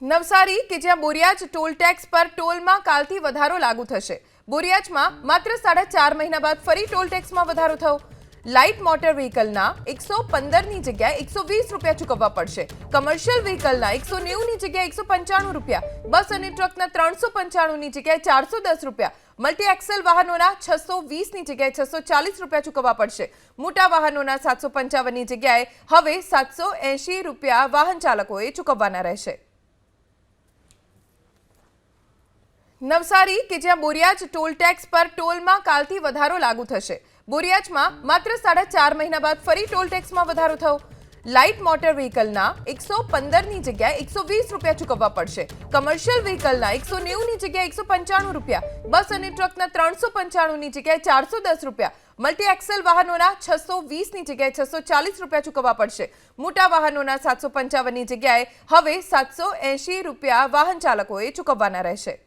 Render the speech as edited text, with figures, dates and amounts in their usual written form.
નવસારી કે જ્યાં બોરિયાજ toll tax પર ટોલમાં કાલથી વધારો લાગુ થશે। બોરિયાજમાં માત્ર 4.5 મહિના બાદ ફરી ટોલ ટેક્સમાં વધારો થયો। લાઇટ મોટર વ્હીકલના 115 ની જગ્યાએ 120 રૂપિયા ચૂકવવા પડશે। કમર્શિયલ વ્હીકલના 190 ની જગ્યાએ 195 રૂપિયા, બસ અને ટ્રકના 395 ની જગ્યાએ 410 રૂપિયા, મલ્ટી એક્સેલ વાહનોના 620 ની જગ્યાએ 640 રૂપિયા ચૂકવવા પડશે। મોટા વાહનોના 755 ની જગ્યાએ હવે 780 રૂપિયા વાહન ચાલકોએ ચૂકવવાના રહેશે। નવસારી કે જ્યાં બોરિયાજ ટોલ ટેક્સ પર ટોલમાં કાલથી વધારો લાગુ થશે। બોરિયાજમાં માત્ર 4.5 મહિના બાદ ફરી ટોલ ટેક્સમાં વધારો થયો। લાઇટ મોટર વ્હીકલના 115 ની જગ્યાએ 120 રૂપિયા ચૂકવવા પડશે। કમર્શિયલ વ્હીકલના 190 ની જગ્યાએ 195 રૂપિયા, બસ અને ટ્રકના 395 ની જગ્યાએ 410 રૂપિયા, મલ્ટી એક્સેલ વાહનોના 620 ની જગ્યાએ 640 રૂપિયા ચૂકવવા પડશે। મોટા વાહનોના 755 ની જગ્યાએ હવે 780 રૂપિયા વાહન ચાલકોએ ચૂકવવાના રહેશે।